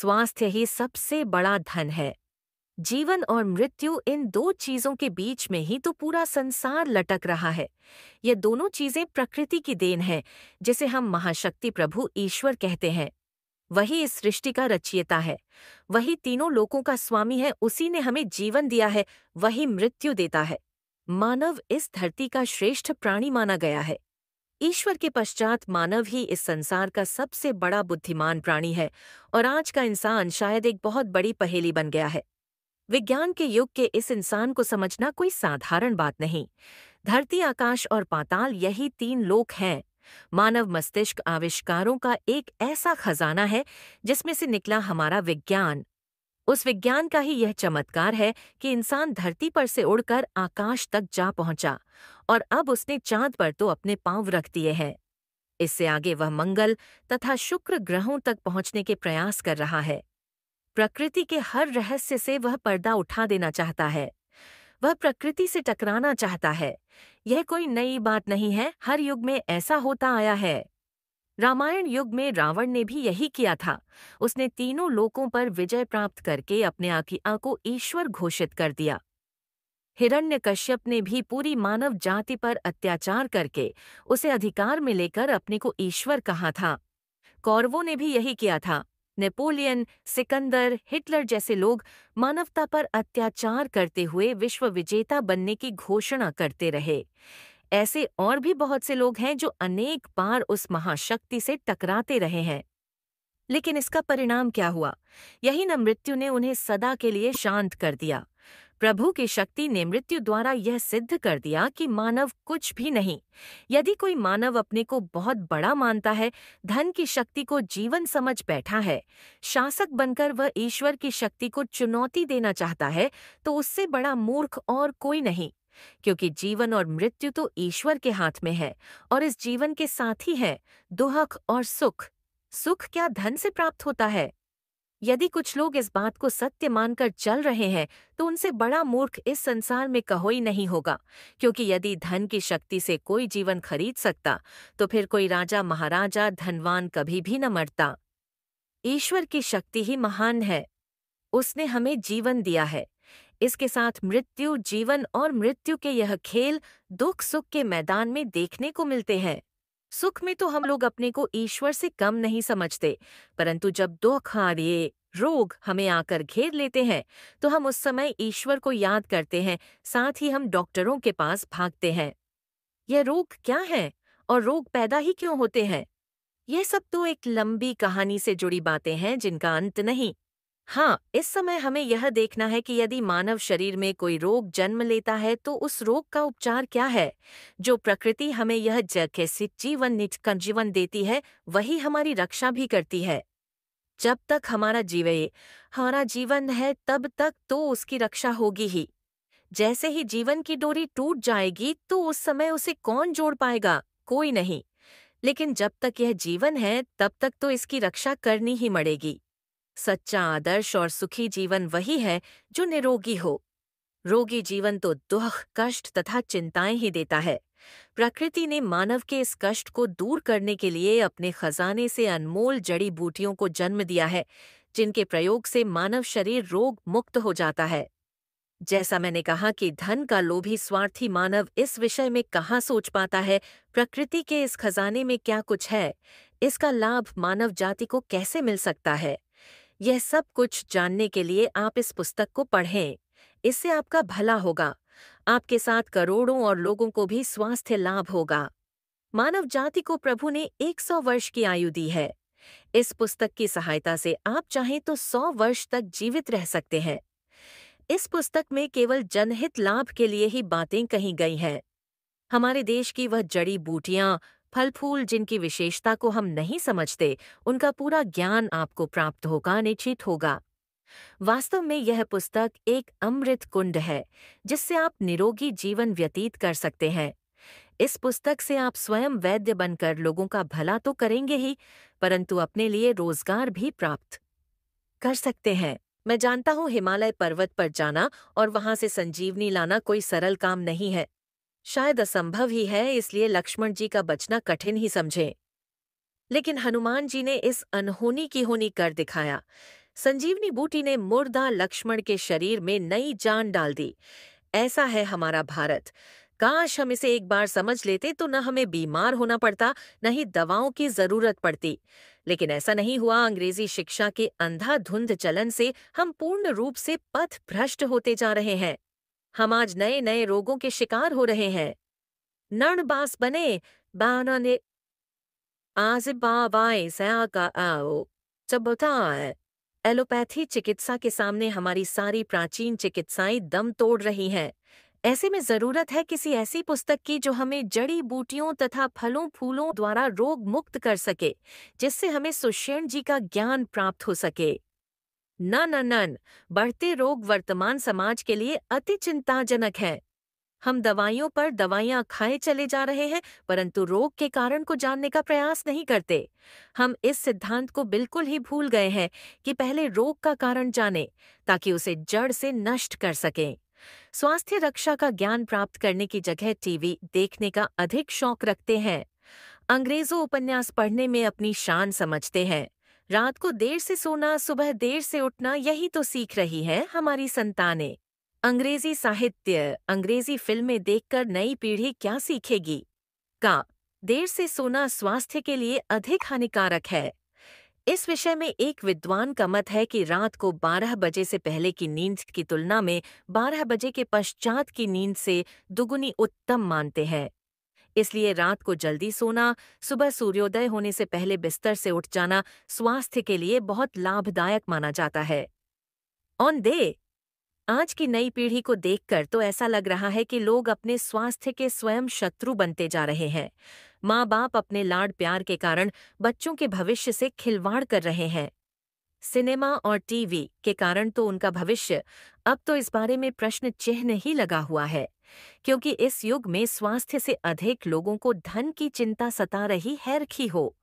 स्वास्थ्य ही सबसे बड़ा धन है। जीवन और मृत्यु, इन दो चीजों के बीच में ही तो पूरा संसार लटक रहा है। ये दोनों चीजें प्रकृति की देन है, जिसे हम महाशक्ति प्रभु ईश्वर कहते हैं। वही इस सृष्टि का रचयिता है, वही तीनों लोकों का स्वामी है। उसी ने हमें जीवन दिया है, वही मृत्यु देता है। मानव इस धरती का श्रेष्ठ प्राणी माना गया है। ईश्वर के पश्चात मानव ही इस संसार का सबसे बड़ा बुद्धिमान प्राणी है, और आज का इंसान शायद एक बहुत बड़ी पहेली बन गया है। विज्ञान के युग के इस इंसान को समझना कोई साधारण बात नहीं। धरती, आकाश और पाताल, यही तीन लोक हैं। मानव मस्तिष्क आविष्कारों का एक ऐसा खजाना है जिसमें से निकला हमारा विज्ञान। उस विज्ञान का ही यह चमत्कार है कि इंसान धरती पर से उड़कर आकाश तक जा पहुंचा, और अब उसने चांद पर तो अपने पांव रख दिए हैं। इससे आगे वह मंगल तथा शुक्र ग्रहों तक पहुंचने के प्रयास कर रहा है। प्रकृति के हर रहस्य से वह पर्दा उठा देना चाहता है। वह प्रकृति से टकराना चाहता है। यह कोई नई बात नहीं है, हर युग में ऐसा होता आया है। रामायण युग में रावण ने भी यही किया था। उसने तीनों लोकों पर विजय प्राप्त करके अपने आज्ञा को ईश्वर घोषित कर दिया। हिरण्यकश्यप ने भी पूरी मानव जाति पर अत्याचार करके उसे अधिकार में लेकर अपने को ईश्वर कहा था। कौरवों ने भी यही किया था। नेपोलियन, सिकंदर, हिटलर जैसे लोग मानवता पर अत्याचार करते हुए विश्व विजेता बनने की घोषणा करते रहे। ऐसे और भी बहुत से लोग हैं जो अनेक बार उस महाशक्ति से टकराते रहे हैं। लेकिन इसका परिणाम क्या हुआ? यही न, मृत्यु ने उन्हें सदा के लिए शांत कर दिया। प्रभु की शक्ति ने मृत्यु द्वारा यह सिद्ध कर दिया कि मानव कुछ भी नहीं। यदि कोई मानव अपने को बहुत बड़ा मानता है, धन की शक्ति को जीवन समझ बैठा है, शासक बनकर वह ईश्वर की शक्ति को चुनौती देना चाहता है, तो उससे बड़ा मूर्ख और कोई नहीं। क्योंकि जीवन और मृत्यु तो ईश्वर के हाथ में है, और इस जीवन के साथ ही है दुख और सुख। सुख क्या धन से प्राप्त होता है? यदि कुछ लोग इस बात को सत्य मानकर चल रहे हैं, तो उनसे बड़ा मूर्ख इस संसार में कोई नहीं होगा। क्योंकि यदि धन की शक्ति से कोई जीवन खरीद सकता, तो फिर कोई राजा, महाराजा, धनवान कभी भी न मरता। ईश्वर की शक्ति ही महान है। उसने हमें जीवन दिया है। इसके साथ मृत्यु, जीवन और मृत्यु के यह खेल दुख सुख के मैदान में देखने को मिलते हैं। सुख में तो हम लोग अपने को ईश्वर से कम नहीं समझते, परंतु जब दुख, आर्य रोग हमें आकर घेर लेते हैं, तो हम उस समय ईश्वर को याद करते हैं। साथ ही हम डॉक्टरों के पास भागते हैं। यह रोग क्या है और रोग पैदा ही क्यों होते हैं? यह सब तो एक लंबी कहानी से जुड़ी बातें हैं जिनका अंत नहीं। हाँ, इस समय हमें यह देखना है कि यदि मानव शरीर में कोई रोग जन्म लेता है, तो उस रोग का उपचार क्या है। जो प्रकृति हमें यह जैसे जीवन देती है, वही हमारी रक्षा भी करती है। जब तक हमारा जीवन है, तब तक तो उसकी रक्षा होगी ही। जैसे ही जीवन की डोरी टूट जाएगी, तो उस समय उसे कौन जोड़ पाएगा? कोई नहीं। लेकिन जब तक यह जीवन है, तब तक तो इसकी रक्षा करनी ही पड़ेगी। सच्चा आदर्श और सुखी जीवन वही है जो निरोगी हो। रोगी जीवन तो दुख, कष्ट तथा चिंताएं ही देता है। प्रकृति ने मानव के इस कष्ट को दूर करने के लिए अपने खजाने से अनमोल जड़ी बूटियों को जन्म दिया है, जिनके प्रयोग से मानव शरीर रोग मुक्त हो जाता है। जैसा मैंने कहा कि धन का लोभी स्वार्थी मानव इस विषय में कहाँ सोच पाता है, प्रकृति के इस खजाने में क्या कुछ है, इसका लाभ मानव जाति को कैसे मिल सकता है। यह सब कुछ जानने के लिए आप इस पुस्तक को पढ़ें। इससे आपका भला होगा। आपके साथ करोड़ों और लोगों को भी स्वास्थ्य लाभ होगा। मानव जाति को प्रभु ने 100 वर्ष की आयु दी है। इस पुस्तक की सहायता से आप चाहें तो 100 वर्ष तक जीवित रह सकते हैं। इस पुस्तक में केवल जनहित लाभ के लिए ही बातें कही गई हैं। हमारे देश की वह जड़ी बूटियां, फल फूल जिनकी विशेषता को हम नहीं समझते, उनका पूरा ज्ञान आपको प्राप्त होगा, निश्चित होगा। वास्तव में यह पुस्तक एक अमृत कुंड है, जिससे आप निरोगी जीवन व्यतीत कर सकते हैं। इस पुस्तक से आप स्वयं वैद्य बनकर लोगों का भला तो करेंगे ही, परंतु अपने लिए रोजगार भी प्राप्त कर सकते हैं। मैं जानता हूँ हिमालय पर्वत पर जाना और वहां से संजीवनी लाना कोई सरल काम नहीं है, शायद असंभव ही है, इसलिए लक्ष्मण जी का बचना कठिन ही समझे। लेकिन हनुमान जी ने इस अनहोनी की होनी कर दिखाया। संजीवनी बूटी ने मुर्दा लक्ष्मण के शरीर में नई जान डाल दी। ऐसा है हमारा भारत। काश हम इसे एक बार समझ लेते तो न हमें बीमार होना पड़ता, न ही दवाओं की जरूरत पड़ती। लेकिन ऐसा नहीं हुआ। अंग्रेजी शिक्षा के अंधाधुंध चलन से हम पूर्ण रूप से पथ भ्रष्ट होते जा रहे हैं। हम आज नए नए रोगों के शिकार हो रहे हैं। नण बास बने बाना ने आज बाबाए सया का आओ चबताए। एलोपैथी चिकित्सा के सामने हमारी सारी प्राचीन चिकित्साएं दम तोड़ रही हैं। ऐसे में जरूरत है किसी ऐसी पुस्तक की जो हमें जड़ी बूटियों तथा फलों फूलों द्वारा रोग मुक्त कर सके, जिससे हमें सुषेण जी का ज्ञान प्राप्त हो सके। न बढ़ते रोग वर्तमान समाज के लिए अति चिंताजनक है। हम दवाइयों पर दवाइयां खाए चले जा रहे हैं, परंतु रोग के कारण को जानने का प्रयास नहीं करते। हम इस सिद्धांत को बिल्कुल ही भूल गए हैं कि पहले रोग का कारण जानें, ताकि उसे जड़ से नष्ट कर सकें। स्वास्थ्य रक्षा का ज्ञान प्राप्त करने की जगह टीवी देखने का अधिक शौक रखते हैं। अंग्रेजों उपन्यास पढ़ने में अपनी शान समझते हैं। रात को देर से सोना, सुबह देर से उठना, यही तो सीख रही है हमारी संतानें। अंग्रेजी साहित्य, अंग्रेजी फिल्में देखकर नई पीढ़ी क्या सीखेगी? देर से सोना स्वास्थ्य के लिए अधिक हानिकारक है। इस विषय में एक विद्वान का मत है कि रात को 12 बजे से पहले की नींद की तुलना में 12 बजे के पश्चात की नींद से दुगुनी उत्तम मानते हैं। इसलिए रात को जल्दी सोना, सुबह सूर्योदय होने से पहले बिस्तर से उठ जाना स्वास्थ्य के लिए बहुत लाभदायक माना जाता है। ऑन दे आज की नई पीढ़ी को देखकर तो ऐसा लग रहा है कि लोग अपने स्वास्थ्य के स्वयं शत्रु बनते जा रहे हैं। माँ बाप अपने लाड प्यार के कारण बच्चों के भविष्य से खिलवाड़ कर रहे हैं। सिनेमा और टीवी के कारण तो उनका भविष्य, अब तो इस बारे में प्रश्न चिन्ह ही लगा हुआ है, क्योंकि इस युग में स्वास्थ्य से अधिक लोगों को धन की चिंता सता रही है रखी हो।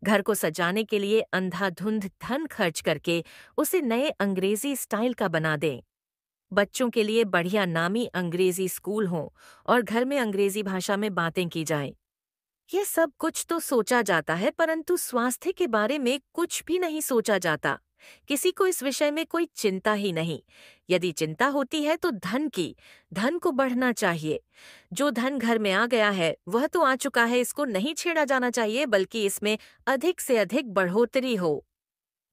घर को सजाने के लिए अंधाधुंध धन खर्च करके उसे नए अंग्रेजी स्टाइल का बना दें। बच्चों के लिए बढ़िया नामी अंग्रेजी स्कूल हों और घर में अंग्रेजी भाषा में बातें की जाएं। यह सब कुछ तो सोचा जाता है, परंतु स्वास्थ्य के बारे में कुछ भी नहीं सोचा जाता। किसी को इस विषय में कोई चिंता ही नहीं। यदि चिंता होती है तो धन को बढ़ना चाहिए। जो धन घर में आ गया है वह तो आ चुका है, इसको नहीं छेड़ा जाना चाहिए, बल्कि इसमें अधिक से अधिक बढ़ोतरी हो।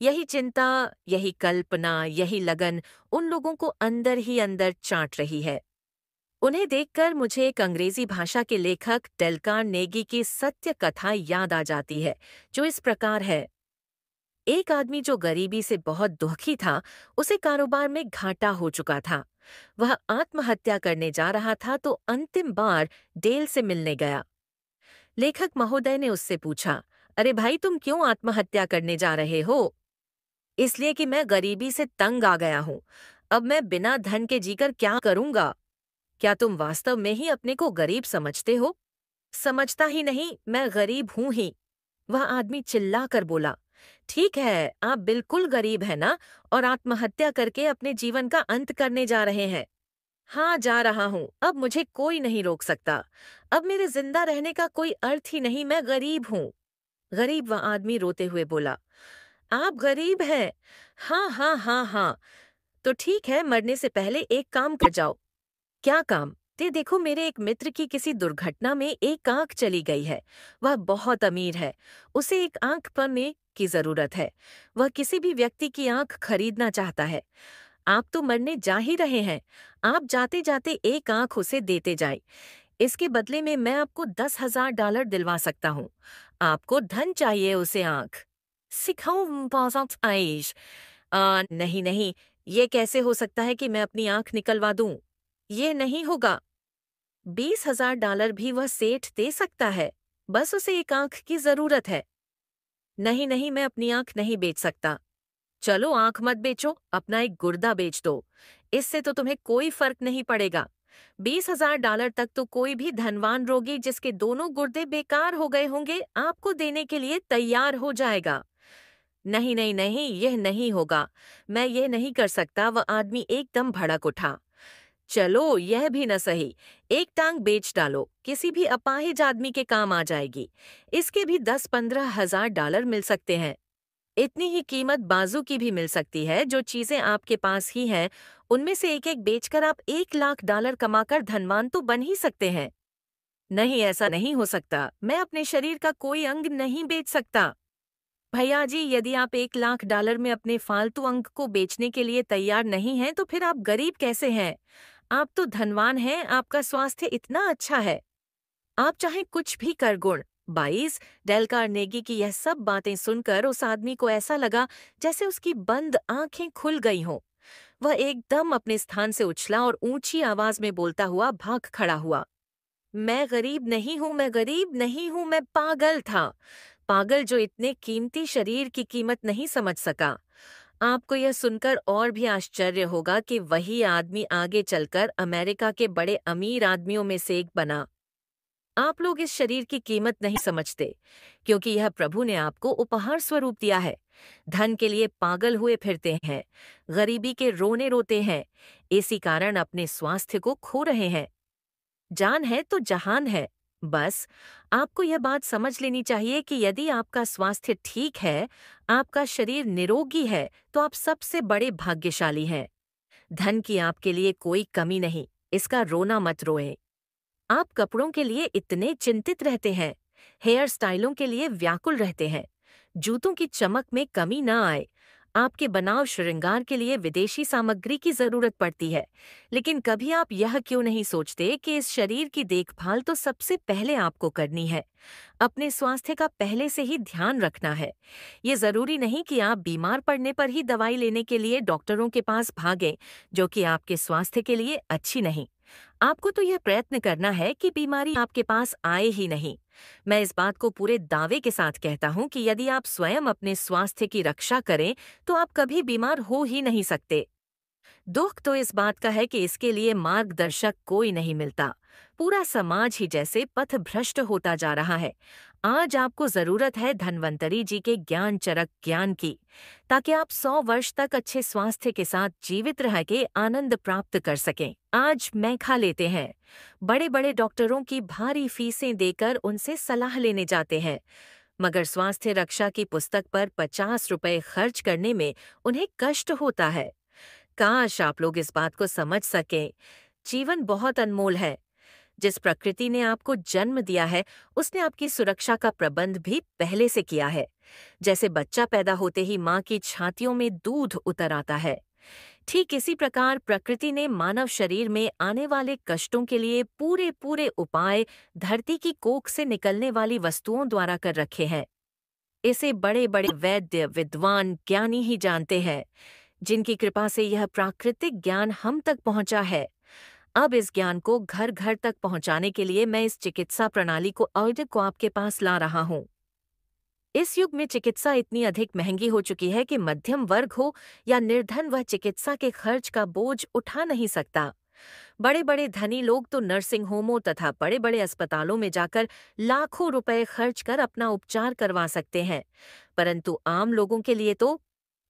यही चिंता, यही कल्पना, यही लगन उन लोगों को अंदर ही अंदर चाट रही है। उन्हें देखकर मुझे एक अंग्रेजी भाषा के लेखक डेल कार्नेगी की सत्य कथा याद आ जाती है, जो इस प्रकार है। एक आदमी जो गरीबी से बहुत दुखी था, उसे कारोबार में घाटा हो चुका था। वह आत्महत्या करने जा रहा था तो अंतिम बार डेल से मिलने गया। लेखक महोदय ने उससे पूछा, अरे भाई, तुम क्यों आत्महत्या करने जा रहे हो? इसलिए कि मैं गरीबी से तंग आ गया हूँ। अब मैं बिना धन के जीकर क्या करूंगा? क्या तुम वास्तव में ही अपने को गरीब समझते हो? समझता ही नहीं, मैं गरीब हूं ही। वह आदमी चिल्ला कर बोला, ठीक है, आप बिल्कुल गरीब है ना, और आत्महत्या करके अपने जीवन का अंत करने जा रहे हैं। हाँ, जा रहा हूँ। अब मुझे कोई नहीं रोक सकता। अब मेरे जिंदा रहने का कोई अर्थ ही नहीं, मैं गरीब हूँ। गरीब वह आदमी रोते हुए बोला, आप गरीब हैं? हाँ हाँ हाँ हाँ। तो ठीक है, मरने से पहले एक काम कर जाओ। क्या काम? देखो, मेरे एक मित्र की किसी दुर्घटना में एक आंख चली गई है। वह बहुत अमीर है, उसे एक आंख पाने की जरूरत है। वह किसी भी व्यक्ति की आंख खरीदना चाहता है। आप तो मरने जा ही रहे हैं, आप जाते जाते एक आंख उसे देते जाए। इसके बदले में मैं आपको $10,000 दिलवा सकता हूँ। आपको धन चाहिए उसे आंख। सिखाऊं पासंद आइश। नहीं नहीं, ये कैसे हो सकता है कि मैं अपनी आंख निकलवा दूं? ये नहीं होगा। $20,000 भी वह सेठ दे सकता है, बस उसे एक आंख की जरूरत है। नहीं नहीं, मैं अपनी आंख नहीं बेच सकता। चलो, आंख मत बेचो, अपना एक गुर्दा बेच दो। इससे तो तुम्हें कोई फर्क नहीं पड़ेगा। $20,000 तक तो कोई भी धनवान रोगी जिसके दोनों गुर्दे बेकार हो गए होंगे, आपको देने के लिए तैयार हो जाएगा। नहीं नहीं नहीं, यह नहीं होगा, मैं यह नहीं कर सकता। वह आदमी एकदम भड़क उठा। चलो, यह भी न सही, एक टांग बेच डालो, किसी भी अपाहिज आदमी के काम आ जाएगी। इसके भी $10-15 हजार मिल सकते हैं। इतनी ही कीमत बाजू की भी मिल सकती है। जो चीजें आपके पास ही हैं, उनमें से एक एक बेचकर आप $1 लाख कमाकर धनवान तो बन ही सकते हैं। नहीं, ऐसा नहीं हो सकता। मैं अपने शरीर का कोई अंग नहीं बेच सकता। भैया जी, यदि आप $1 लाख में अपने फालतू अंग को बेचने के लिए तैयार नहीं हैं, तो फिर आप गरीब कैसे हैं? आप तो धनवान हैं, आपका स्वास्थ्य इतना अच्छा है। आप चाहे कुछ भी कर गुण। 22 डेल कार्नेगी की यह सब बातें सुनकर उस आदमी को ऐसा लगा जैसे उसकी बंद आंखें खुल गई हों। वह एकदम अपने स्थान से उछला और ऊंची आवाज में बोलता हुआ भाग खड़ा हुआ। मैं गरीब नहीं हूं, मैं गरीब नहीं हूं, मैं पागल था। पागल जो इतने कीमती शरीर की कीमत नहीं समझ सका। आपको यह सुनकर और भी आश्चर्य होगा कि वही आदमी आगे चलकर अमेरिका के बड़े अमीर आदमियों में से एक बना। आप लोग इस शरीर की कीमत नहीं समझते, क्योंकि यह प्रभु ने आपको उपहार स्वरूप दिया है। धन के लिए पागल हुए फिरते हैं, गरीबी के रोने रोते हैं, इसी कारण अपने स्वास्थ्य को खो रहे हैं। जान है तो जहान है। बस आपको यह बात समझ लेनी चाहिए कि यदि आपका स्वास्थ्य ठीक है, आपका शरीर निरोगी है, तो आप सबसे बड़े भाग्यशाली हैं। धन की आपके लिए कोई कमी नहीं, इसका रोना मत रोएं। आप कपड़ों के लिए इतने चिंतित रहते हैं, हेयर स्टाइलों के लिए व्याकुल रहते हैं, जूतों की चमक में कमी न आए। आपके बनाव श्रृंगार के लिए विदेशी सामग्री की जरूरत पड़ती है, लेकिन कभी आप यह क्यों नहीं सोचते कि इस शरीर की देखभाल तो सबसे पहले आपको करनी है। अपने स्वास्थ्य का पहले से ही ध्यान रखना है। ये जरूरी नहीं कि आप बीमार पड़ने पर ही दवाई लेने के लिए डॉक्टरों के पास भागें, जो कि आपके स्वास्थ्य के लिए अच्छी नहीं। आपको तो यह प्रयत्न करना है कि बीमारी आपके पास आए ही नहीं। मैं इस बात को पूरे दावे के साथ कहता हूँ कि यदि आप स्वयं अपने स्वास्थ्य की रक्षा करें, तो आप कभी बीमार हो ही नहीं सकते। दुख तो इस बात का है कि इसके लिए मार्गदर्शक कोई नहीं मिलता। पूरा समाज ही जैसे पथभ्रष्ट होता जा रहा है। आज आपको जरूरत है धन्वंतरी जी के ज्ञान चरक ज्ञान की, ताकि आप 100 वर्ष तक अच्छे स्वास्थ्य के साथ जीवित रह के आनंद प्राप्त कर सकें। आज मैखा लेते हैं, बड़े बड़े डॉक्टरों की भारी फीसें देकर उनसे सलाह लेने जाते हैं, मगर स्वास्थ्य रक्षा की पुस्तक पर 50 रुपए खर्च करने में उन्हें कष्ट होता है। काश आप लोग इस बात को समझ सकें। जीवन बहुत अनमोल है। जिस प्रकृति ने आपको जन्म दिया है, उसने आपकी सुरक्षा का प्रबंध भी पहले से किया है। जैसे बच्चा पैदा होते ही माँ की छातियों में दूध उतर आता है, ठीक इसी प्रकार प्रकृति ने मानव शरीर में आने वाले कष्टों के लिए पूरे पूरे उपाय धरती की कोख से निकलने वाली वस्तुओं द्वारा कर रखे हैं। इसे बड़े बड़े वैद्य, विद्वान, ज्ञानी ही जानते हैं, जिनकी कृपा से यह प्राकृतिक ज्ञान हम तक पहुंचा है। अब इस ज्ञान को घर घर तक पहुंचाने के लिए मैं इस चिकित्सा प्रणाली को ऑडिट को आपके पास ला रहा हूं। इस युग में चिकित्सा इतनी अधिक महंगी हो चुकी है कि मध्यम वर्ग हो या निर्धन, वह चिकित्सा के खर्च का बोझ उठा नहीं सकता। बड़े बड़े धनी लोग तो नर्सिंग होमों तथा बड़े बड़े अस्पतालों में जाकर लाखों रुपए खर्च कर अपना उपचार करवा सकते हैं, परंतु आम लोगों के लिए तो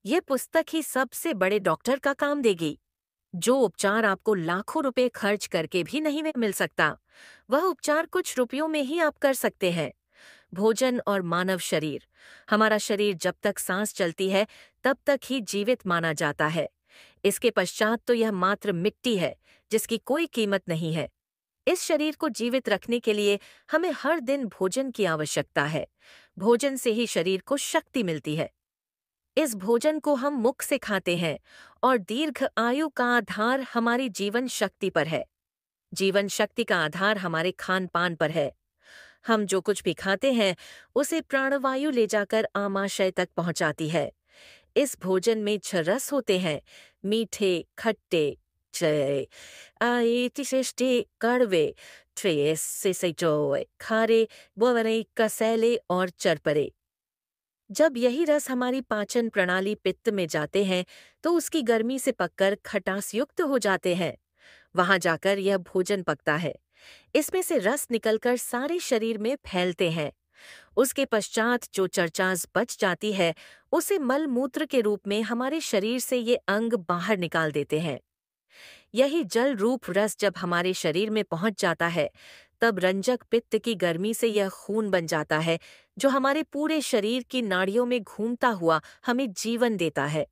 ये पुस्तक ही सबसे बड़े डॉक्टर का काम देगी। जो उपचार आपको लाखों रुपए खर्च करके भी नहीं मिल सकता, वह उपचार कुछ रुपयों में ही आप कर सकते हैं। भोजन और मानव शरीर। हमारा शरीर जब तक सांस चलती है, तब तक ही जीवित माना जाता है। इसके पश्चात तो यह मात्र मिट्टी है, जिसकी कोई कीमत नहीं है। इस शरीर को जीवित रखने के लिए हमें हर दिन भोजन की आवश्यकता है। भोजन से ही शरीर को शक्ति मिलती है। इस भोजन को हम मुख से खाते हैं और दीर्घ आयु का आधार हमारी जीवन शक्ति पर है। जीवन शक्ति का आधार हमारे खान पान पर है। हम जो कुछ भी खाते हैं, उसे प्राणवायु ले जाकर आमाशय तक पहुंचाती है। इस भोजन में 6 रस होते हैं, मीठे, खट्टे, चय, तिसेष्टे, कड़वे, खारे, बोवरे, कसैले और चरपरे। जब यही रस हमारी पाचन प्रणाली पित्त में जाते हैं, तो उसकी गर्मी से पककर खटास युक्त हो जाते हैं। वहां जाकर यह भोजन पकता है। इसमें से रस निकलकर सारे शरीर में फैलते हैं। उसके पश्चात जो चर्चास बच जाती है, उसे मल मूत्र के रूप में हमारे शरीर से ये अंग बाहर निकाल देते हैं। यही जल रूप रस जब हमारे शरीर में पहुंच जाता है, तब रंजक पित्त की गर्मी से यह खून बन जाता है जो हमारे पूरे शरीर की नाड़ियों में घूमता हुआ हमें जीवन देता है।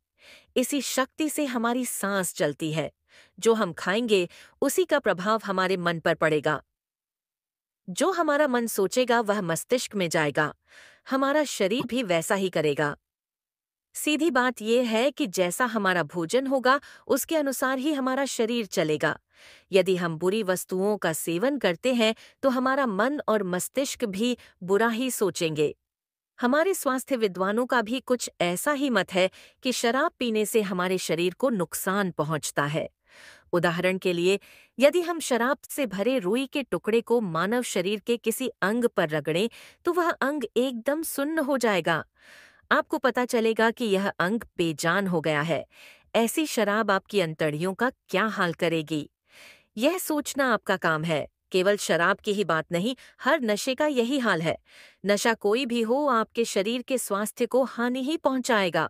इसी शक्ति से हमारी सांस चलती है। जो हम खाएंगे उसी का प्रभाव हमारे मन पर पड़ेगा। जो हमारा मन सोचेगा वह मस्तिष्क में जाएगा। हमारा शरीर भी वैसा ही करेगा। सीधी बात यह है कि जैसा हमारा भोजन होगा उसके अनुसार ही हमारा शरीर चलेगा। यदि हम बुरी वस्तुओं का सेवन करते हैं तो हमारा मन और मस्तिष्क भी बुरा ही सोचेंगे। हमारे स्वास्थ्य विद्वानों का भी कुछ ऐसा ही मत है कि शराब पीने से हमारे शरीर को नुकसान पहुंचता है। उदाहरण के लिए, यदि हम शराब से भरे रुई के टुकड़े को मानव शरीर के किसी अंग पर रगड़ें तो वह अंग एकदम सुन्न हो जाएगा। आपको पता चलेगा कि यह अंग बेजान हो गया है। ऐसी शराब आपकी अंतड़ियों का क्या हाल करेगी, यह सोचना आपका काम है। केवल शराब की ही बात नहीं, हर नशे का यही हाल है। नशा कोई भी हो, आपके शरीर के स्वास्थ्य को हानि ही पहुंचाएगा।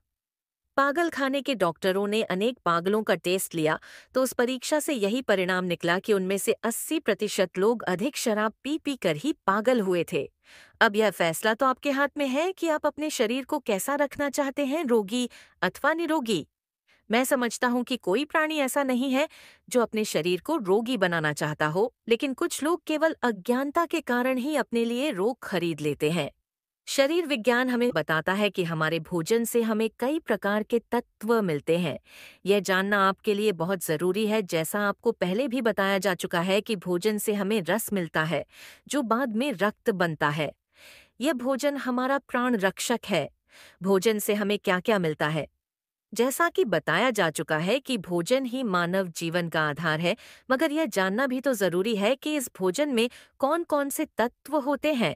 पागल खाने के डॉक्टरों ने अनेक पागलों का टेस्ट लिया तो उस परीक्षा से यही परिणाम निकला कि उनमें से 80% लोग अधिक शराब पी पी कर ही पागल हुए थे। अब यह फैसला तो आपके हाथ में है कि आप अपने शरीर को कैसा रखना चाहते हैं, रोगी अथवा निरोगी। मैं समझता हूँ कि कोई प्राणी ऐसा नहीं है जो अपने शरीर को रोगी बनाना चाहता हो, लेकिन कुछ लोग केवल अज्ञानता के कारण ही अपने लिए रोग खरीद लेते हैं। शरीर विज्ञान हमें बताता है कि हमारे भोजन से हमें कई प्रकार के तत्व मिलते हैं। यह जानना आपके लिए बहुत ज़रूरी है। जैसा आपको पहले भी बताया जा चुका है कि भोजन से हमें रस मिलता है जो बाद में रक्त बनता है। यह भोजन हमारा प्राण रक्षक है। भोजन से हमें क्या क्या मिलता है? जैसा कि बताया जा चुका है कि भोजन ही मानव जीवन का आधार है, मगर यह जानना भी तो जरूरी है कि इस भोजन में कौन कौन से तत्व होते हैं।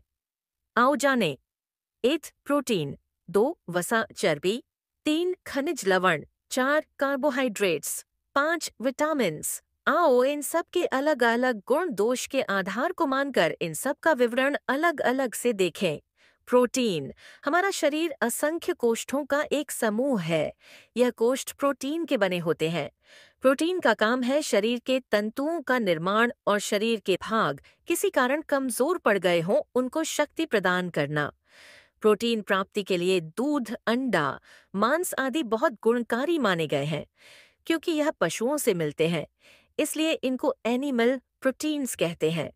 आओ जाने। 1 प्रोटीन, 2 वसा चर्बी, 3 खनिज लवण, 4 कार्बोहाइड्रेट्स, 5 विटामिन्स। आओ इन सब के अलग अलग गुण दोष के आधार को मानकर इन सब का विवरण अलग अलग से देखें। प्रोटीन। हमारा शरीर असंख्य कोष्ठों का एक समूह है। यह कोष्ठ प्रोटीन के बने होते हैं। प्रोटीन का काम है शरीर के तंतुओं का निर्माण और शरीर के भाग किसी कारण कमजोर पड़ गए हों उनको शक्ति प्रदान करना। प्रोटीन प्राप्ति के लिए दूध, अंडा, मांस आदि बहुत गुणकारी माने गए हैं। क्योंकि यह पशुओं से मिलते हैं, इसलिए इनको एनिमल प्रोटीन्स कहते हैं।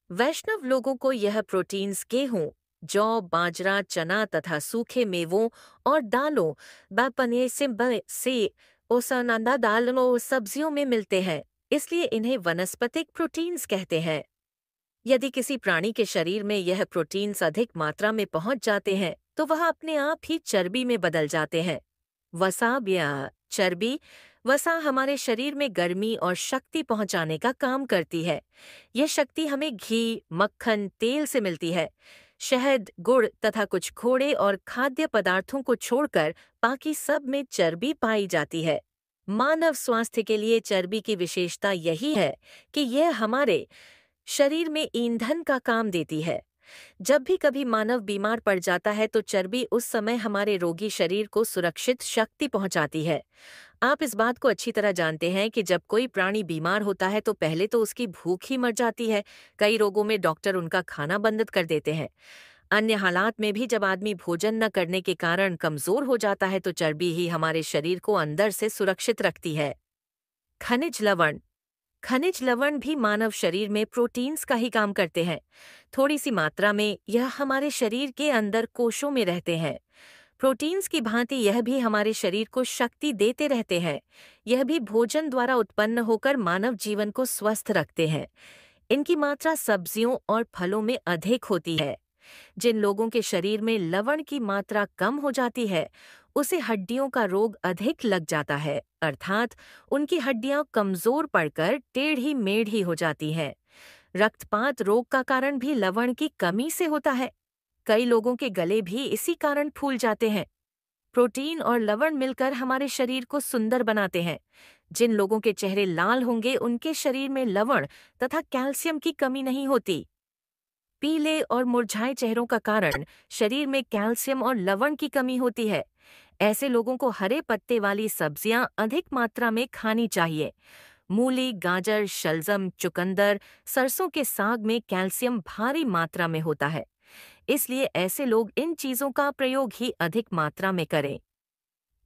वैष्णव लोगों को यह प्रोटीन्स गेहूं, जौ, बाजरा, चना तथा सूखे मेवों और दालों बापने से ओसानंदा दालों सब्जियों में मिलते हैं, इसलिए इन्हें वनस्पतिक प्रोटीन्स कहते हैं। यदि किसी प्राणी के शरीर में यह प्रोटीन्स अधिक मात्रा में पहुंच जाते हैं तो वह अपने आप ही चर्बी में बदल जाते हैं। वसा या चर्बी। वसा हमारे शरीर में गर्मी और शक्ति पहुंचाने का काम करती है। यह शक्ति हमें घी, मक्खन, तेल से मिलती है। शहद, गुड़ तथा कुछ घोड़े और खाद्य पदार्थों को छोड़कर बाकी सब में चर्बी पाई जाती है। मानव स्वास्थ्य के लिए चर्बी की विशेषता यही है कि यह हमारे शरीर में ईंधन का काम देती है। जब भी कभी मानव बीमार पड़ जाता है तो चर्बी उस समय हमारे रोगी शरीर को सुरक्षित शक्ति पहुंचाती है। आप इस बात को अच्छी तरह जानते हैं कि जब कोई प्राणी बीमार होता है तो पहले तो उसकी भूख ही मर जाती है। कई रोगों में डॉक्टर उनका खाना बंद कर देते हैं। अन्य हालात में भी जब आदमी भोजन न करने के कारण कमजोर हो जाता है तो चर्बी ही हमारे शरीर को अंदर से सुरक्षित रखती है। खनिज लवण। खनिज लवण भी मानव शरीर में प्रोटीन्स का ही काम करते हैं। थोड़ी सी मात्रा में यह हमारे शरीर के अंदर कोशों में रहते हैं। प्रोटीन्स की भांति यह भी हमारे शरीर को शक्ति देते रहते हैं। यह भी भोजन द्वारा उत्पन्न होकर मानव जीवन को स्वस्थ रखते हैं। इनकी मात्रा सब्जियों और फलों में अधिक होती है। जिन लोगों के शरीर में लवण की मात्रा कम हो जाती है उसे हड्डियों का रोग अधिक लग जाता है, अर्थात उनकी हड्डियां कमजोर पड़कर टेढ़ी मेढ़ी हो जाती हैं। रक्तपात रोग का कारण भी लवण की कमी से होता है। कई लोगों के गले भी इसी कारण फूल जाते हैं। प्रोटीन और लवण मिलकर हमारे शरीर को सुंदर बनाते हैं। जिन लोगों के चेहरे लाल होंगे उनके शरीर में लवण तथा कैल्शियम की कमी नहीं होती। पीले और मुरझाए चेहरों का कारण शरीर में कैल्शियम और लवण की कमी होती है। ऐसे लोगों को हरे पत्ते वाली सब्जियां अधिक मात्रा में खानी चाहिए। मूली, गाजर, शलजम, चुकंदर, सरसों के साग में कैल्शियम भारी मात्रा में होता है, इसलिए ऐसे लोग इन चीजों का प्रयोग ही अधिक मात्रा में करें।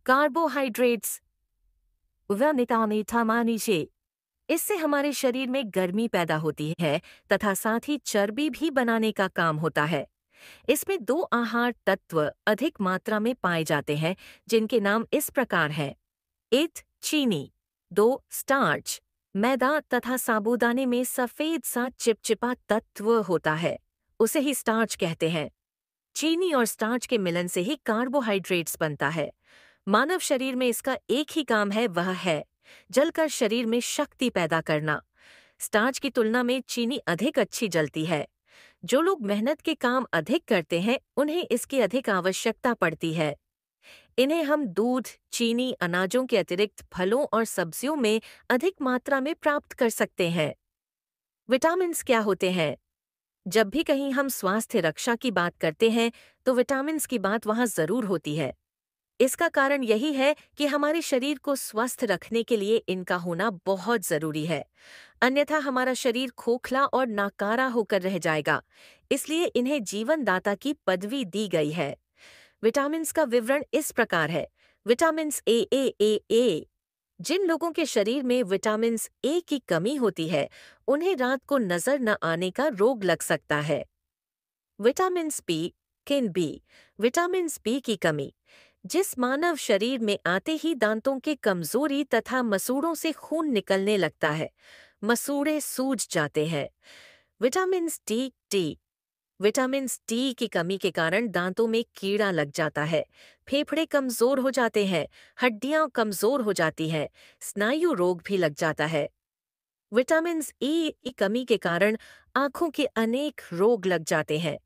कार्बोहाइड्रेट्स व इससे हमारे शरीर में गर्मी पैदा होती है तथा साथ ही चर्बी भी बनाने का काम होता है। इसमें दो आहार तत्व अधिक मात्रा में पाए जाते हैं, जिनके नाम इस प्रकार हैं। 1 चीनी, 2 स्टार्च। मैदा तथा साबूदाने में सफेद सा चिपचिपा तत्व होता है, उसे ही स्टार्च कहते हैं। चीनी और स्टार्च के मिलन से ही कार्बोहाइड्रेट्स बनता है। मानव शरीर में इसका एक ही काम है, वह है जलकर शरीर में शक्ति पैदा करना। स्टार्च की तुलना में चीनी अधिक अच्छी जलती है। जो लोग मेहनत के काम अधिक करते हैं, उन्हें इसकी अधिक आवश्यकता पड़ती है। इन्हें हम दूध, चीनी, अनाजों के अतिरिक्त फलों और सब्जियों में अधिक मात्रा में प्राप्त कर सकते हैं। विटामिन्स क्या होते हैं? जब भी कहीं हम स्वास्थ्य रक्षा की बात करते हैं, तो विटामिन्स की बात वहाँ जरूर होती है। इसका कारण यही है कि हमारे शरीर को स्वस्थ रखने के लिए इनका होना बहुत जरूरी है, अन्यथा हमारा शरीर खोखला और नाकारा होकर रह जाएगा। इसलिए इन्हें जीवनदाता की पदवी दी गई है। विटामिन्स का विवरण इस प्रकार है। विटामिन्स ए। जिन लोगों के शरीर में विटामिन्स ए की कमी होती है, उन्हें रात को नजर न आने का रोग लग सकता है। विटामिन्स बी, किन बी। विटामिन्स बी की कमी जिस मानव शरीर में आते ही दांतों के कमजोरी तथा मसूड़ों से खून निकलने लगता है, मसूड़े सूज जाते हैं। डी। विटामिन्स डी की कमी के कारण दांतों में कीड़ा लग जाता है, फेफड़े कमजोर हो जाते हैं, हड्डियां कमजोर हो जाती हैं, स्नायु रोग भी लग जाता है। विटामिन्स ई की कमी के कारण आंखों के अनेक रोग लग जाते हैं।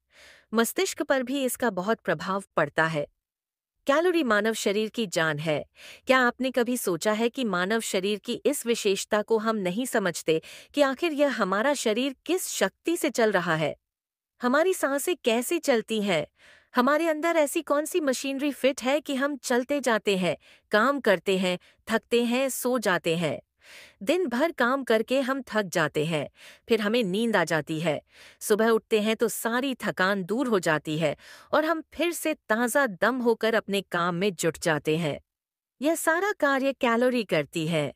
मस्तिष्क पर भी इसका बहुत प्रभाव पड़ता है। कैलोरी मानव शरीर की जान है। क्या आपने कभी सोचा है कि मानव शरीर की इस विशेषता को हम नहीं समझते कि आखिर यह हमारा शरीर किस शक्ति से चल रहा है? हमारी सांसें कैसे चलती हैं? हमारे अंदर ऐसी कौन सी मशीनरी फिट है कि हम चलते जाते हैं, काम करते हैं, थकते हैं, सो जाते हैं। दिन भर काम करके हम थक जाते हैं, फिर हमें नींद आ जाती है। सुबह उठते हैं तो सारी थकान दूर हो जाती है और हम फिर से ताज़ा दम होकर अपने काम में जुट जाते हैं। यह सारा कार्य कैलोरी करती है,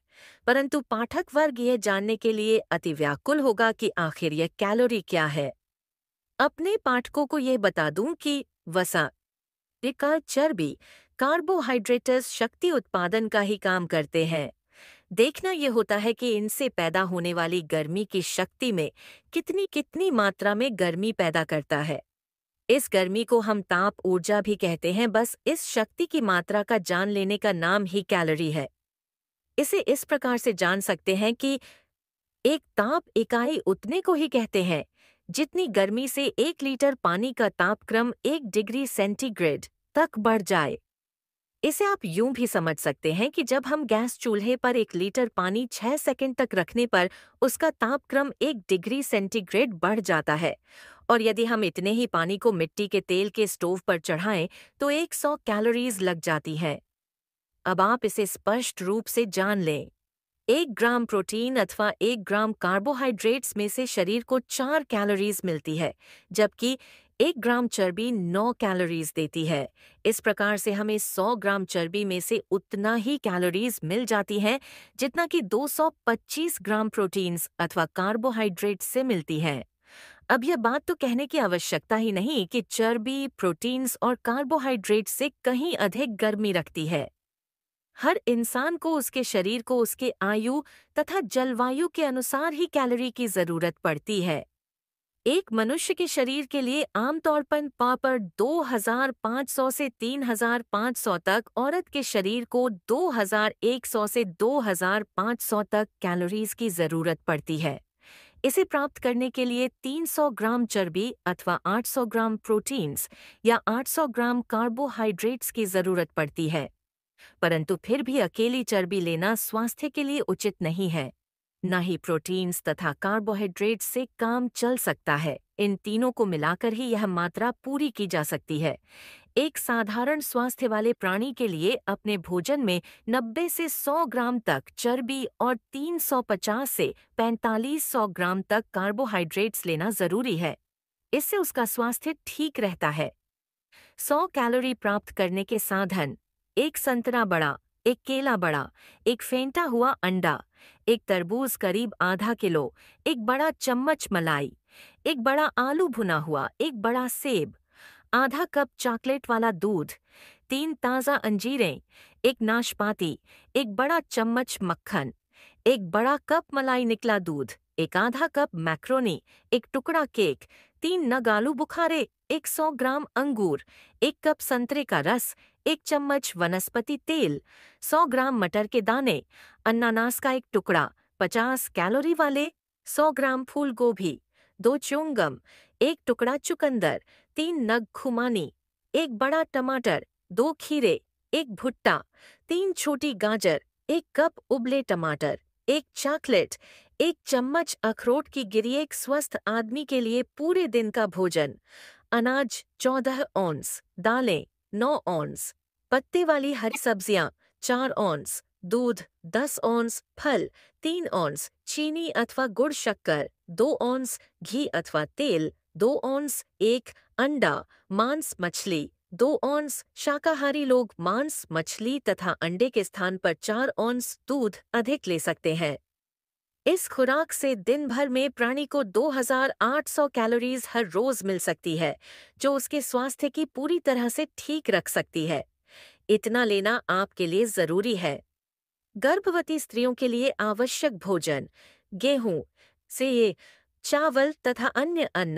परंतु पाठक वर्ग ये जानने के लिए अति व्याकुल होगा कि आखिर यह कैलोरी क्या है। अपने पाठकों को यह बता दूं कि वसा, चर्बी, कार्बोहाइड्रेट्स शक्ति उत्पादन का ही काम करते हैं। देखना यह होता है कि इनसे पैदा होने वाली गर्मी की शक्ति में कितनी कितनी मात्रा में गर्मी पैदा करता है। इस गर्मी को हम ताप ऊर्जा भी कहते हैं। बस इस शक्ति की मात्रा का जान लेने का नाम ही कैलोरी है। इसे इस प्रकार से जान सकते हैं कि एक ताप इकाई उतने को ही कहते हैं जितनी गर्मी से 1 लीटर पानी का तापक्रम 1 डिग्री सेंटीग्रेड तक बढ़ जाए। इसे आप यूं भी समझ सकते हैं कि जब हम गैस चूल्हे पर 1 लीटर पानी 6 सेकंड तक रखने पर उसका तापक्रम 1 डिग्री सेंटीग्रेड बढ़ जाता है, और यदि हम इतने ही पानी को मिट्टी के तेल के स्टोव पर चढ़ाएं तो 100 कैलोरीज लग जाती हैं। अब आप इसे स्पष्ट रूप से जान लें। 1 ग्राम प्रोटीन अथवा 1 ग्राम कार्बोहाइड्रेट्स में से शरीर को 4 कैलोरीज मिलती है, जबकि 1 ग्राम चर्बी 9 कैलोरीज देती है। इस प्रकार से हमें 100 ग्राम चर्बी में से उतना ही कैलोरीज मिल जाती हैं जितना कि 225 ग्राम प्रोटीन्स अथवा कार्बोहाइड्रेट्स से मिलती है। अब यह बात तो कहने की आवश्यकता ही नहीं कि चर्बी, प्रोटीन्स और कार्बोहाइड्रेट्स से कहीं अधिक गर्मी रखती है। हर इंसान को उसके शरीर को उसके आयु तथा जलवायु के अनुसार ही कैलोरी की जरूरत पड़ती है। एक मनुष्य के शरीर के लिए आमतौर पर 2500 से 3500 तक, औरत के शरीर को 2100 से 2500 तक कैलोरीज की जरूरत पड़ती है। इसे प्राप्त करने के लिए 300 ग्राम चर्बी अथवा 800 ग्राम प्रोटीन्स या 800 ग्राम कार्बोहाइड्रेट्स की जरूरत पड़ती है। परंतु फिर भी अकेली चर्बी लेना स्वास्थ्य के लिए उचित नहीं है। न ही प्रोटीन्स तथा कार्बोहाइड्रेट्स से काम चल सकता है। इन तीनों को मिलाकर ही यह मात्रा पूरी की जा सकती है। एक साधारण स्वास्थ्य वाले प्राणी के लिए अपने भोजन में 90 से 100 ग्राम तक चर्बी और 350 से 4500 ग्राम तक कार्बोहाइड्रेट्स लेना जरूरी है। इससे उसका स्वास्थ्य ठीक रहता है। 100 कैलोरी प्राप्त करने के साधन: एक संतरा बड़ा, एक केला बड़ा, एक फेंटा हुआ अंडा, एक तरबूज करीब आधा किलो, एक बड़ा चम्मच मलाई, एक बड़ा आलू भुना हुआ, एक बड़ा सेब, आधा कप चॉकलेट वाला दूध, 3 ताज़ा अंजीरें, एक नाशपाती, एक बड़ा चम्मच मक्खन, एक बड़ा कप मलाई निकला दूध, एक आधा कप मैक्रोनी, एक टुकड़ा केक, 3 नग आलू बुखारे, 100 ग्राम अंगूर, 1 कप संतरे का रस, 1 चम्मच वनस्पति तेल, 100 ग्राम मटर के दाने, अनानास का एक टुकड़ा, 50 कैलोरी वाले, 100 ग्राम फूल गोभी, 2 च्युइंगम, 1 टुकड़ा चुकंदर, 3 नग खुमानी, 1 बड़ा टमाटर, 2 खीरे, 1 भुट्टा, 3 छोटी गाजर, 1 कप उबले टमाटर, 1 चॉकलेट, 1 चम्मच अखरोट की गिरी। एक स्वस्थ आदमी के लिए पूरे दिन का भोजन: अनाज 14 औंस, दालें 9 औंस, पत्ते वाली हरी सब्जियां 4 औंस, दूध 10 औंस, फल 3 औंस, चीनी अथवा गुड़ शक्कर 2 औंस, घी अथवा तेल 2 औंस, 1 अंडा, मांस मछली 2 औंस। शाकाहारी लोग मांस मछली तथा अंडे के स्थान पर 4 औंस दूध अधिक ले सकते हैं। इस खुराक से दिन भर में प्राणी को 2800 कैलोरीज हर रोज मिल सकती है, जो उसके स्वास्थ्य की पूरी तरह से ठीक रख सकती है। इतना लेना आपके लिए जरूरी है। गर्भवती स्त्रियों के लिए आवश्यक भोजन: गेहूं, सेब, चावल तथा अन्य अन्न